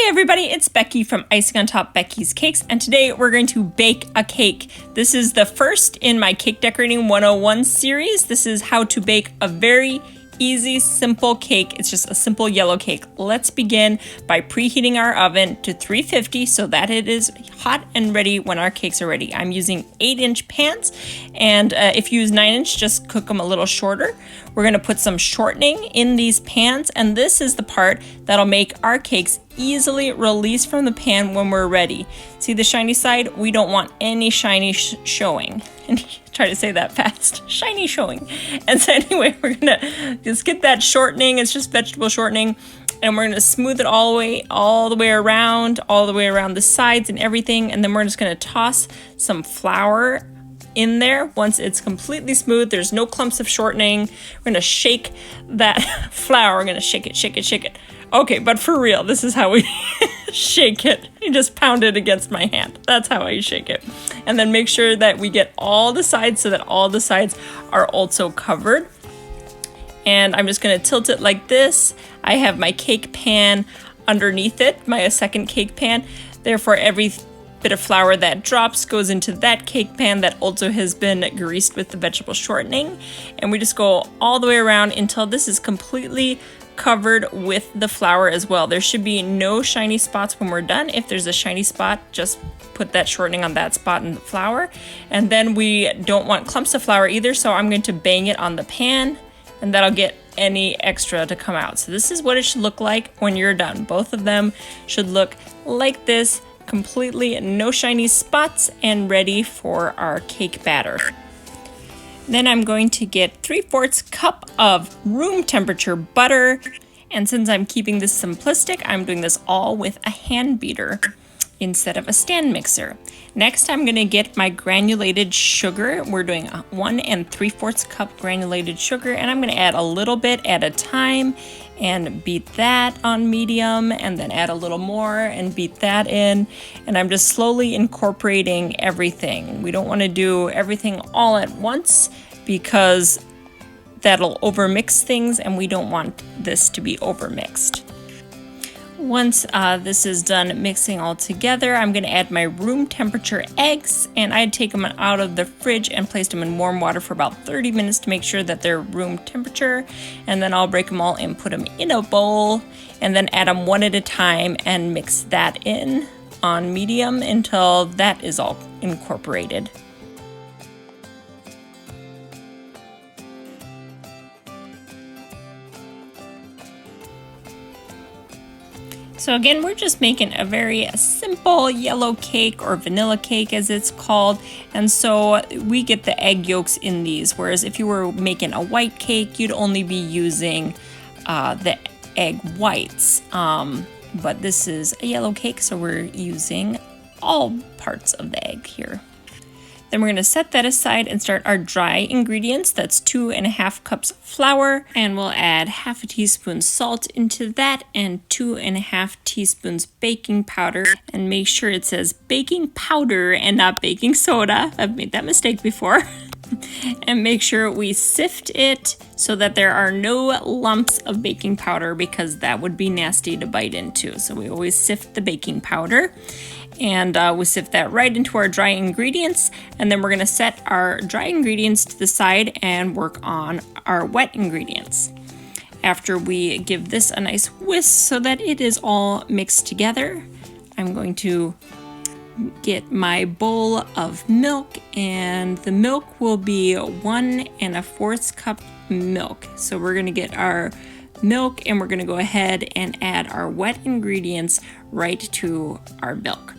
Hey everybody, it's Becky from Icing on Top Becky's Cakes, and today we're going to bake a cake. This is the first in my Cake Decorating 101 series. This is how to bake a very easy, simple cake. It's just a simple yellow cake. Let's begin by preheating our oven to 350 so that it is hot and ready when our cakes are ready. I'm using 8-inch pans, and if you use 9-inch, just cook them a little shorter. We're going to put some shortening in these pans, and this is the part that'll make our cakes easily release from the pan when we're ready. See the shiny side? We don't want any shiny showing. And try to say that fast. Shiny showing. And so anyway, we're gonna just get that shortening. It's just vegetable shortening. And we're gonna smooth it all the way around the sides and everything. And then we're just gonna toss some flour in there. Once it's completely smooth, there's no clumps of shortening. We're gonna shake that flour. We're gonna shake it, shake it, shake it. Okay, but for real, this is how we shake it. You just pound it against my hand. That's how I shake it. And then make sure that we get all the sides so that all the sides are also covered. And I'm just gonna tilt it like this. I have my cake pan underneath it, my second cake pan. Therefore, every bit of flour that drops goes into that cake pan that also has been greased with the vegetable shortening. And we just go all the way around until this is completely covered with the flour as well. There should be no shiny spots when we're done. If there's a shiny spot, just put that shortening on that spot in the flour. And then we don't want clumps of flour either, so I'm going to bang it on the pan, and that'll get any extra to come out. So this is what it should look like when you're done. Both of them should look like this, completely no shiny spots, and ready for our cake batter. Then I'm going to get 3/4 cup of room temperature butter. And since I'm keeping this simplistic, I'm doing this all with a hand beater instead of a stand mixer. Next, I'm gonna get my granulated sugar. We're doing 1 3/4 cup granulated sugar, and I'm gonna add a little bit at a time and beat that on medium, and then add a little more and beat that in. And I'm just slowly incorporating everything. We don't want to do everything all at once because that'll overmix things, and we don't want this to be overmixed. Once this is done mixing all together, I'm going to add my room temperature eggs, and I'd take them out of the fridge and place them in warm water for about 30 minutes to make sure that they're room temperature. And then I'll break them all and put them in a bowl, and then add them one at a time and mix that in on medium until that is all incorporated. So again, we're just making a very simple yellow cake, or vanilla cake as it's called. And so we get the egg yolks in these, whereas if you were making a white cake, you'd only be using the egg whites. But this is a yellow cake, so we're using all parts of the egg here. Then we're going to set that aside and start our dry ingredients. That's 2½ cups flour, and we'll add 1/2 teaspoon salt into that and 2½ teaspoons baking powder. And make sure it says baking powder and not baking soda. I've made that mistake before. And make sure we sift it so that there are no lumps of baking powder, because that would be nasty to bite into. So we always sift the baking powder. And we sift that right into our dry ingredients, and then we're going to set our dry ingredients to the side and work on our wet ingredients. After we give this a nice whisk so that it is all mixed together, I'm going to get my bowl of milk, and the milk will be 1 1/4 cup milk. So we're going to get our milk, and we're going to go ahead and add our wet ingredients right to our milk.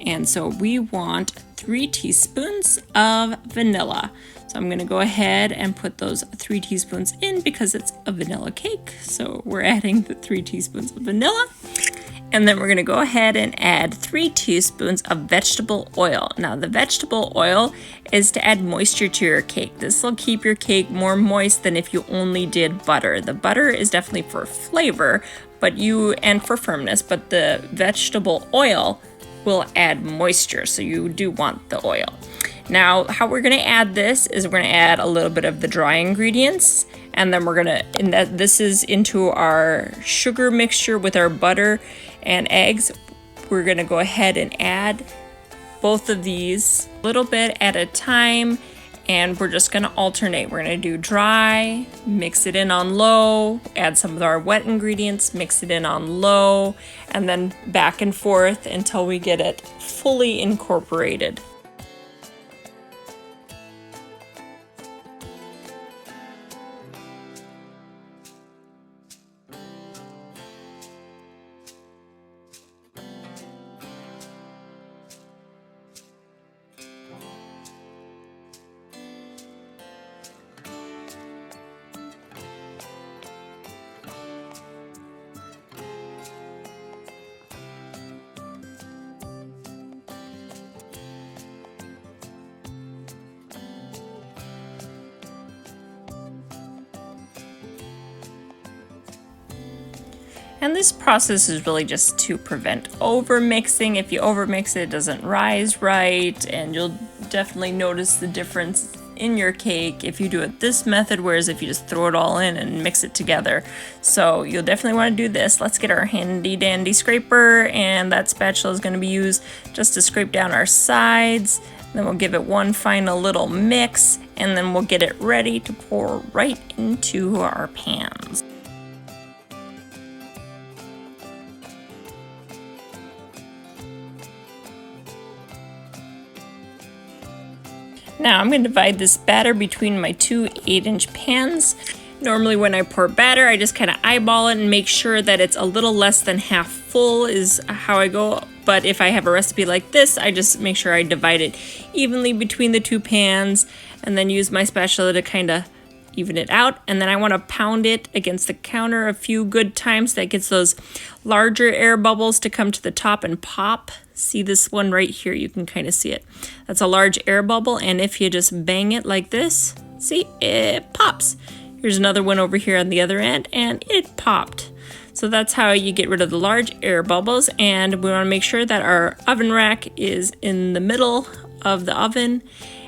And so we want 3 teaspoons of vanilla. So I'm going to go ahead and put those 3 teaspoons in because it's a vanilla cake. So we're adding the 3 teaspoons of vanilla. And then we're going to go ahead and add 3 teaspoons of vegetable oil. Now the vegetable oil is to add moisture to your cake. This will keep your cake more moist than if you only did butter. The butter is definitely for flavor, and for firmness, but the vegetable oil will add moisture, so you do want the oil. Now, how we're gonna add this is we're gonna add a little bit of the dry ingredients, and then we're gonna, this is into our sugar mixture with our butter and eggs. We're gonna go ahead and add both of these a little bit at a time, and we're just gonna alternate. We're gonna do dry, mix it in on low, add some of our wet ingredients, mix it in on low, and then back and forth until we get it fully incorporated. And this process is really just to prevent over mixing. If you over mix it, it doesn't rise right, and you'll definitely notice the difference in your cake if you do it this method, whereas if you just throw it all in and mix it together. So you'll definitely want to do this. Let's get our handy dandy scraper, and that spatula is going to be used just to scrape down our sides. Then we'll give it one final little mix, and then we'll get it ready to pour right into our pans. Now I'm going to divide this batter between my two 8-inch pans. Normally when I pour batter, I just kind of eyeball it and make sure that it's a little less than half full is how I go. But if I have a recipe like this, I just make sure I divide it evenly between the two pans and then use my spatula to kind of even it out. And then I want to pound it against the counter a few good times. That gets those larger air bubbles to come to the top and pop. See this one right here, you can kind of see it. That's a large air bubble, and if you just bang it like this, see, it pops. Here's another one over here on the other end, and it popped. So that's how you get rid of the large air bubbles, and we want to make sure that our oven rack is in the middle of the oven,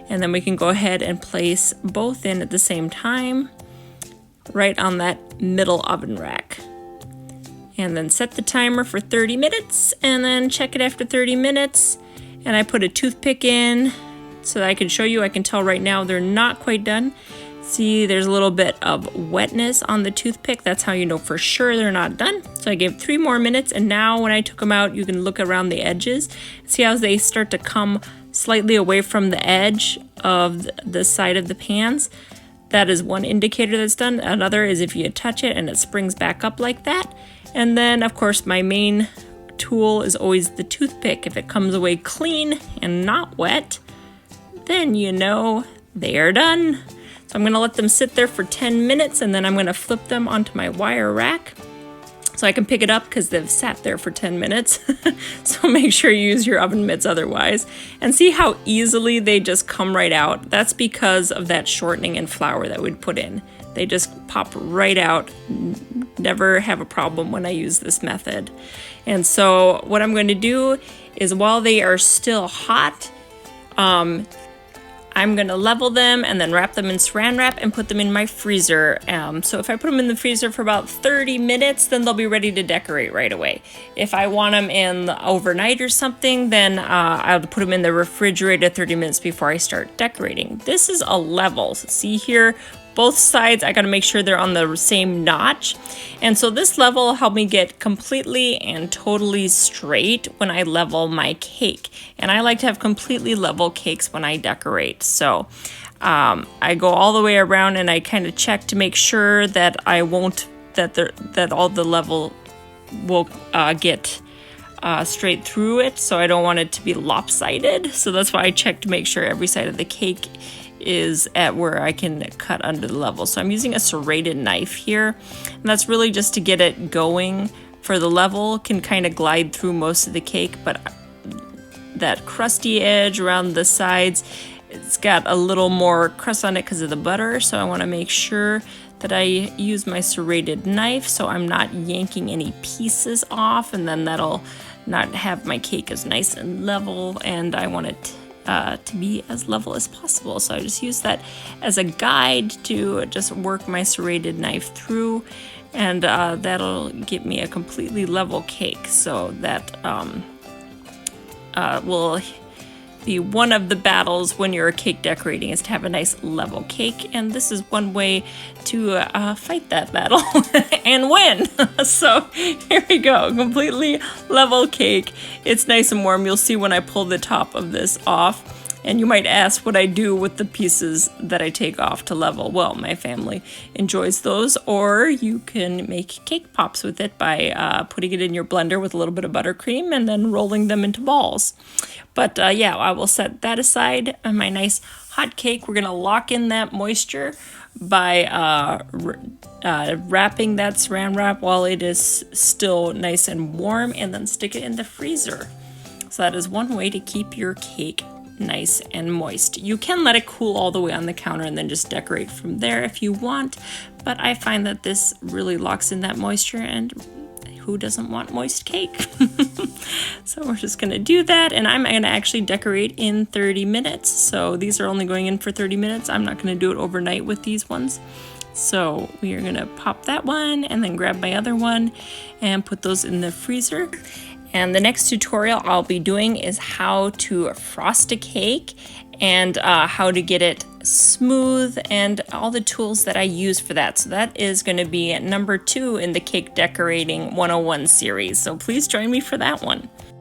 and then we can go ahead and place both in at the same time, right on that middle oven rack. And then set the timer for 30 minutes and then check it after 30 minutes. And I put a toothpick in so that I can show you. I can tell right now they're not quite done. See, there's a little bit of wetness on the toothpick. That's how you know for sure they're not done. So I gave 3 more minutes, and now when I took them out, you can look around the edges. See how they start to come slightly away from the edge of the side of the pans. That is one indicator that's done. Another is if you touch it and it springs back up like that. And then, of course, my main tool is always the toothpick. If it comes away clean and not wet, then you know they are done. So I'm going to let them sit there for 10 minutes, and then I'm going to flip them onto my wire rack so I can pick it up because they've sat there for 10 minutes. So make sure you use your oven mitts otherwise. And see how easily they just come right out. That's because of that shortening and flour that we'd put in. They just pop right out. Never have a problem when I use this method. And so what I'm going to do is while they are still hot, I'm going to level them and then wrap them in saran wrap and put them in my freezer. So if I put them in the freezer for about 30 minutes, then they'll be ready to decorate right away. If I want them in overnight or something, then I'll put them in the refrigerator 30 minutes before I start decorating. This is a level. See here, both sides, I got to make sure they're on the same notch. And so this level will help me get completely and totally straight when I level my cake. And I like to have completely level cakes when I decorate. So I go all the way around and I kind of check to make sure that I won't, that all the level will get straight through it. So I don't want it to be lopsided. So that's why I check to make sure every side of the cake is at where I can cut under the level. So I'm using a serrated knife here, and that's really just to get it going. For the level can kind of glide through most of the cake, but that crusty edge around the sides, it's got a little more crust on it because of the butter, so I want to make sure that I use my serrated knife so I'm not yanking any pieces off, and then that'll not have my cake as nice and level, and I want it to be as level as possible. So I just use that as a guide to just work my serrated knife through, and that'll get me a completely level cake. So that will be one of the battles when you're cake decorating, is to have a nice level cake, and this is one way to fight that battle and win. So here we go, completely level cake. It's nice and warm. You'll see when I pull the top of this off. And you might ask what I do with the pieces that I take off to level. Well, my family enjoys those, or you can make cake pops with it by putting it in your blender with a little bit of buttercream and then rolling them into balls. But yeah, I will set that aside. My nice hot cake, we're gonna lock in that moisture by wrapping that saran wrap while it is still nice and warm, and then stick it in the freezer. So that is one way to keep your cake nice and moist. You can let it cool all the way on the counter and then just decorate from there if you want, but I find that this really locks in that moisture, and who doesn't want moist cake? So we're just gonna do that, and I'm gonna actually decorate in 30 minutes. So these are only going in for 30 minutes. I'm not gonna do it overnight with these ones. So we are gonna pop that one and then grab my other one and put those in the freezer. And the next tutorial I'll be doing is how to frost a cake and how to get it smooth and all the tools that I use for that. So that is going to be number 2 in the Cake Decorating 101 series. So please join me for that one.